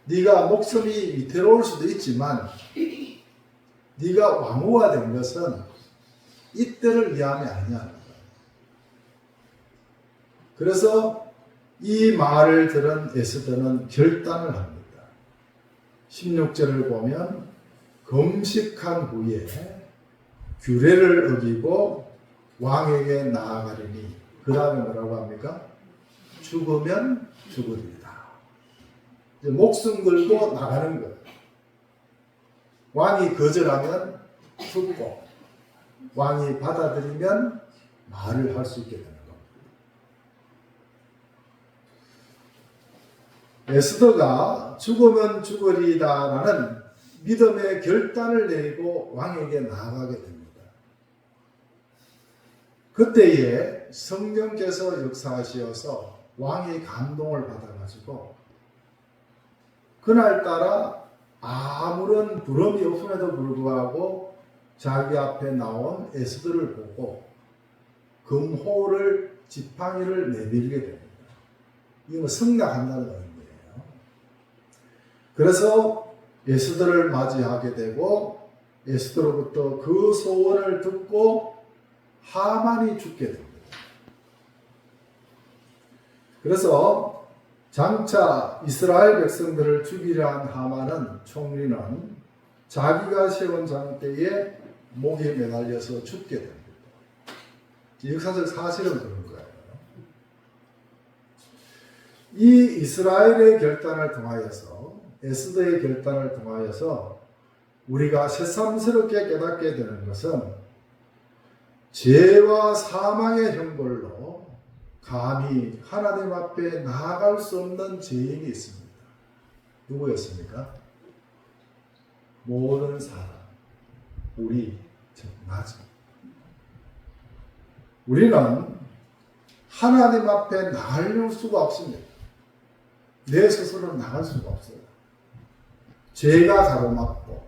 네가 목숨이 위태로울 수도 있지만 네가 왕후가 된 것은 이때를 위함이 아니냐는 거예요. 그래서 이 말을 들은 에스더는 결단을 합니다. 16절을 보면 금식한 후에 규례를 어기고 왕에게 나아가리니 그 다음에 뭐라고 합니까? 죽으면 죽으리이다. 이제 목숨 걸고 나가는 거예요. 왕이 거절하면 죽고 왕이 받아들이면 말을 할 수 있게 되는 겁니다. 에스더가 죽으면 죽으리다라는 믿음의 결단을 내리고 왕에게 나아가게 됩니다. 그때에 성령께서 역사하시어서 왕이 감동을 받아가지고 그날따라 아무런 부름이 없음에도 불구하고 자기 앞에 나온 에스더를 보고 금호를 지팡이를 내밀게 됩니다. 이건 승낙한다는 의미예요. 그래서 에스더를 맞이하게 되고 에스더로부터 그 소원을 듣고 하만이 죽게 됩니다. 그래서 장차 이스라엘 백성들을 죽이려 한 하만은 총리는 자기가 세운 장대에 목에 매달려서 죽게 됩니다. 역사적 사실은 그런 거예요. 이 이스라엘의 결단을 통하여서 에스더의 결단을 통하여서 우리가 새삼스럽게 깨닫게 되는 것은 죄와 사망의 형벌로 감히 하나님 앞에 나아갈 수 없는 죄인이 있습니다. 누구였습니까? 모든 사람, 우리, 즉 나죠. 우리는 하나님 앞에 나갈 수가 없습니다. 내 스스로 나갈 수가 없어요. 죄가 가로막고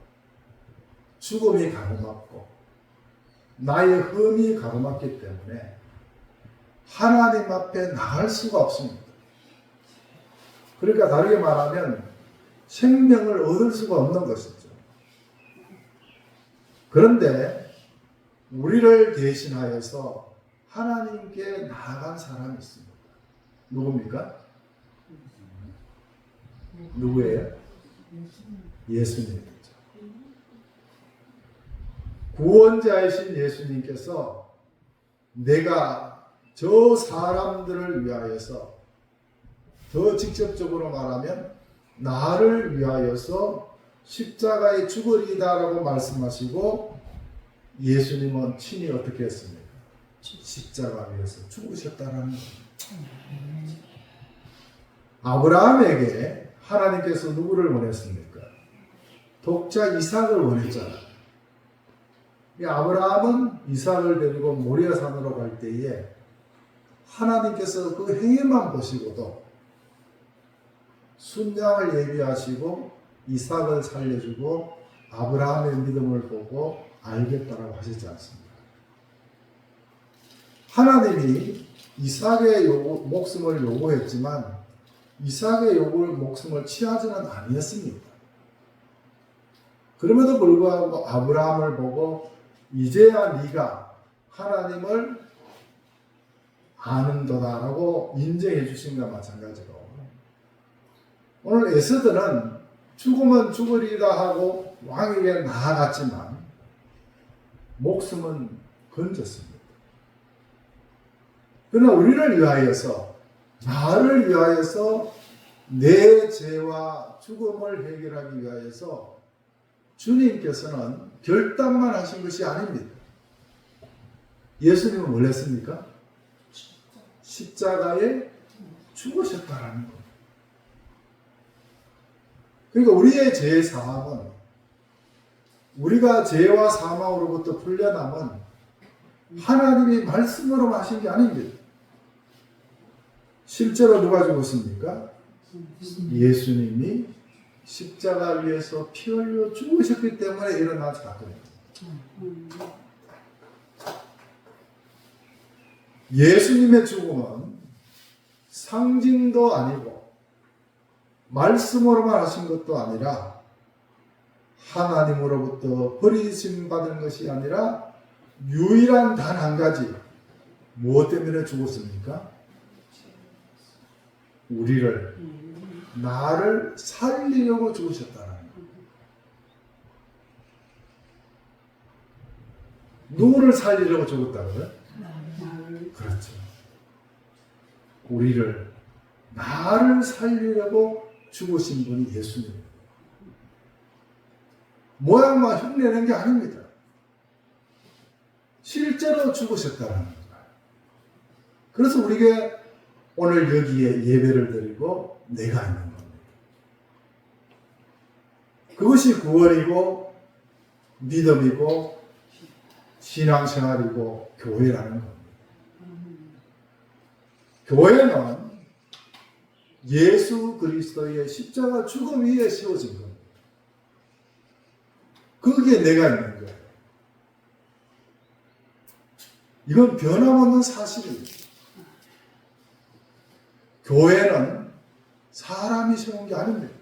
죽음이 가로막고 나의 흠이 가로막기 때문에 하나님 앞에 나갈 수가 없습니다. 그러니까 다르게 말하면 생명을 얻을 수가 없는 것이죠. 그런데 우리를 대신하여서 하나님께 나아간 사람이 있습니다. 누굽니까? 누구예요? 예수님이죠. 구원자이신 예수님께서 내가 저 사람들을 위하여서 더 직접적으로 말하면 나를 위하여서 십자가에 죽으리다라고 말씀하시고 예수님은 친히 어떻게 했습니까? 십자가 위에서 죽으셨다라는 겁니다. 아브라함에게 하나님께서 누구를 원했습니까? 독자 이삭을 원했잖아요. 아브라함은 이삭을 데리고 모리아산으로 갈 때에 하나님께서 그 행위만 보시고도 순양을 예비하시고 이삭을 살려주고 아브라함의 믿음을 보고 알겠다라고 하시지 않습니까? 하나님이 이삭의 목숨을 요구했지만 이삭의 목숨을 취하지는 아니었습니다. 그럼에도 불구하고 아브라함을 보고 이제야 네가 하나님을 아는도다라고 인정해 주신 것과 마찬가지로 오늘 에스더는 죽으면 죽으리라 하고 왕에게 나아갔지만 목숨은 건졌습니다. 그러나 우리를 위하여서 나를 위하여서 내 죄와 죽음을 해결하기 위하여서 주님께서는 결단만 하신 것이 아닙니다. 예수님은 뭘 했습니까? 십자가에 죽으셨다라는 겁니다. 그러니까 우리의 죄 사함은 우리가 죄와 사망으로부터 풀려남은 하나님이 말씀으로 하신 게 아닙니다. 실제로 누가 죽었습니까? 예수님이 십자가 위에서 피 흘려 죽으셨기 때문에 일어난 사건입니다. 예수님의 죽음은 상징도 아니고 말씀으로만 하신 것도 아니라 하나님으로부터 버리심 받은 것이 아니라 유일한 단 한 가지, 무엇 때문에 죽었습니까? 우리를, 나를 살리려고 죽으셨다는 거예요. 누구를 살리려고 죽었다고요? 그렇죠. 우리를, 나를 살리려고 죽으신 분이 예수님입니다. 모양만 흉내낸 게 아닙니다. 실제로 죽으셨다는 거예요. 그래서 우리가 오늘 여기에 예배를 드리고 내가 있는 겁니다. 그것이 구원이고 믿음이고 신앙생활이고 교회라는 겁니다. 교회는 예수 그리스도의 십자가 죽음 위에 세워진 겁니다. 거기에 내가 있는 거예요. 이건 변함없는 사실입니다. 교회는 사람이 세운 게 아닙니다.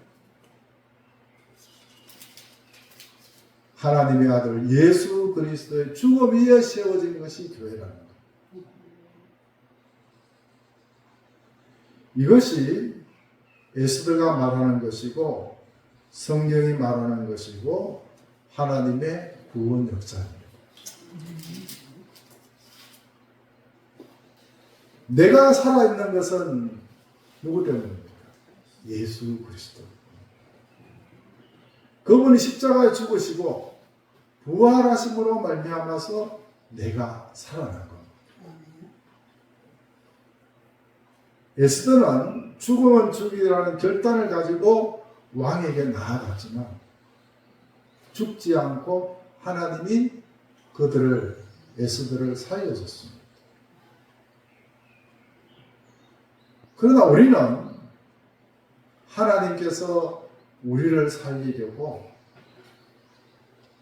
하나님의 아들 예수 그리스도의 죽음 위에 세워진 것이 교회라는 것. 이것이 에스더가 말하는 것이고 성경이 말하는 것이고 하나님의 구원 역사입니다. 내가 살아있는 것은 누구 때문입니까? 예수 그리스도. 그분이 십자가에 죽으시고 부활하심으로 말미암아서 내가 살아난 겁니다. 에스더는 죽음은 죽이라는 결단을 가지고 왕에게 나아갔지만 죽지 않고 하나님이 에스더를 살려줬습니다. 그러나 우리는 하나님께서 우리를 살리려고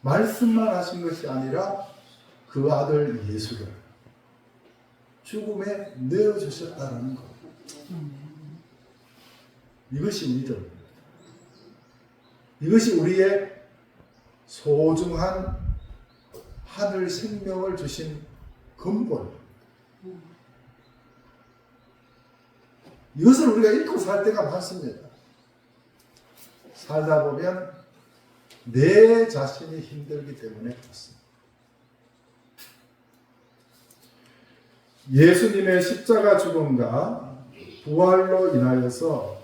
말씀만 하신 것이 아니라 그 아들 예수를 죽음에 내어주셨다는 것. 이것이 믿음입니다. 이것이 우리의 소중한 하늘 생명을 주신 근본입니다. 이것을 우리가 잊고 살 때가 많습니다. 살다 보면 내 자신이 힘들기 때문에 그렇습니다. 예수님의 십자가 죽음과 부활로 인하여서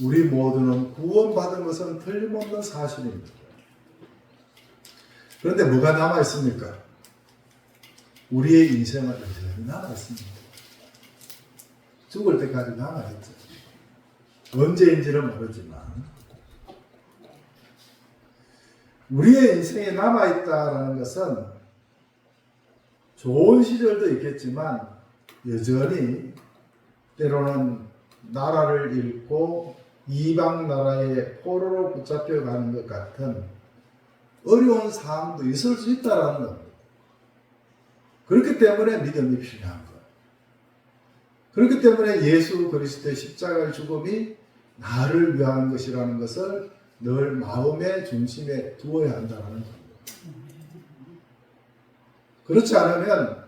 우리 모두는 구원받은 것은 틀림없는 사실입니다. 그런데 뭐가 남아있습니까? 우리의 인생은 여전히 남아있습니다. 죽을 때까지 남아있죠. 언제인지는 모르지만 우리의 인생에 남아있다는 것은 좋은 시절도 있겠지만 여전히 때로는 나라를 잃고 이방 나라의 포로로 붙잡혀가는 것 같은 어려운 상황도 있을 수 있다는 겁니다. 그렇기 때문에 믿음이 필요한 거예요. 그렇기 때문에 예수 그리스도의 십자가의 죽음이 나를 위한 것이라는 것을 늘 마음의 중심에 두어야 한다는 겁니다. 그렇지 않으면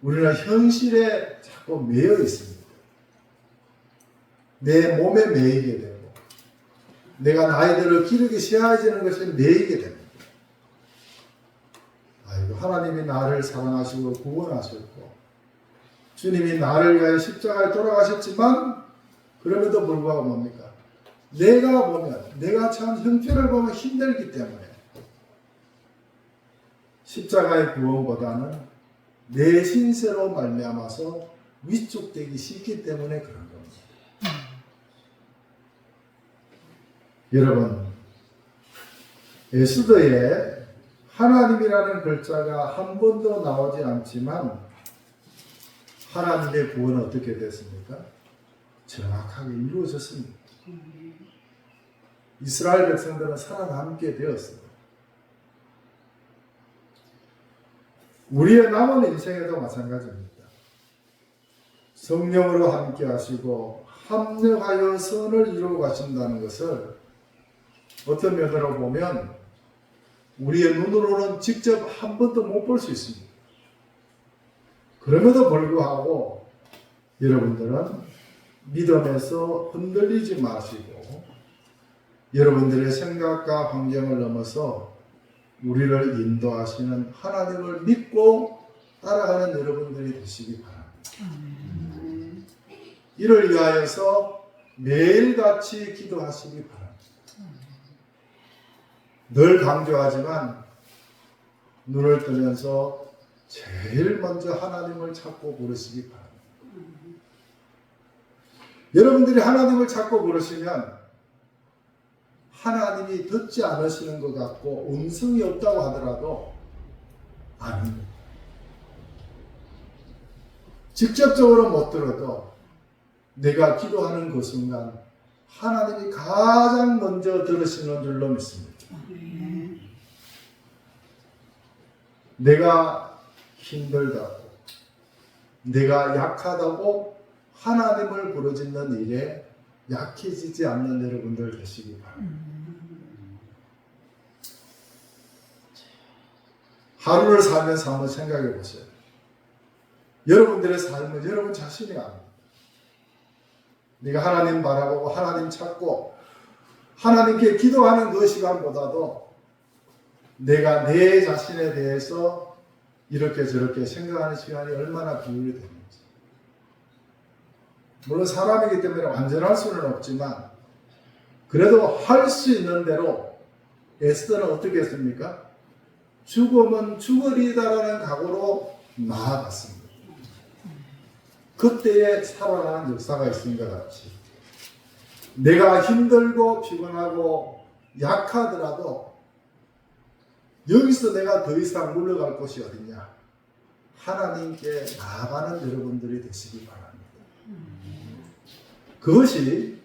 우리는 현실에 자꾸 매여 있습니다. 내 몸에 매이게 되고 내가 나이들을 기르기 쉬워지는 것에 매이게 됩니다. 아이고, 하나님이 나를 사랑하시고 구원하셨고 주님이 나를 위하여 십자가에 돌아가셨지만 그럼에도 불구하고 뭡니까? 내가 처한 형편을 보면 힘들기 때문에 십자가의 구원보다는 내 신세로 말미암아서 위축되기 쉽기 때문에 그런 겁니다. 여러분, 에스더에 하나님이라는 글자가 한 번도 나오지 않지만 하나님의 구원은 어떻게 됐습니까? 정확하게 이루어졌습니다. 이스라엘 백성들은 살아남게 되었어요. 우리의 남은 인생에도 마찬가지입니다. 성령으로 함께 하시고 합력하여 선을 이루어 가신다는 것을 어떤 면으로 보면 우리의 눈으로는 직접 한 번도 못 볼 수 있습니다. 그럼에도 불구하고 여러분들은 믿음에서 흔들리지 마시고 여러분들의 생각과 환경을 넘어서 우리를 인도하시는 하나님을 믿고 따라가는 여러분들이 되시기 바랍니다. 이를 위하여서 매일같이 기도하시기 바랍니다. 늘 강조하지만 눈을 뜨면서 제일 먼저 하나님을 찾고 부르시기 바랍니다. 여러분들이 하나님을 찾고 부르시면 하나님이 듣지 않으시는 것 같고 음성이 없다고 하더라도 아닙니다. 직접적으로 못 들어도 내가 기도하는 그 순간 하나님이 가장 먼저 들으시는 줄로 믿습니다. 내가 힘들다고, 내가 약하다고 하나님을 부르짖는 일에 약해지지 않는 여러분들 되시기 바랍니다. 하루를 살면서 한번 생각해 보세요. 여러분들의 삶은 여러분 자신이 압니다. 네가 하나님 바라보고 하나님 찾고 하나님께 기도하는 그 시간보다도 내가 내 자신에 대해서 이렇게 저렇게 생각하는 시간이 얼마나 비율이 되는지. 물론 사람이기 때문에 완전할 수는 없지만 그래도 할 수 있는 대로 에스더는 어떻게 했습니까? 죽으면 죽으리다라는 각오로 나아갔습니다. 그때에 살아나는 역사가 있은 것 같이 내가 힘들고 피곤하고 약하더라도 여기서 내가 더 이상 물러갈 곳이 어디냐? 하나님께 나아가는 여러분들이 되시기 바랍니다. 그것이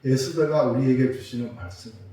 에스더가 우리에게 주시는 말씀입니다.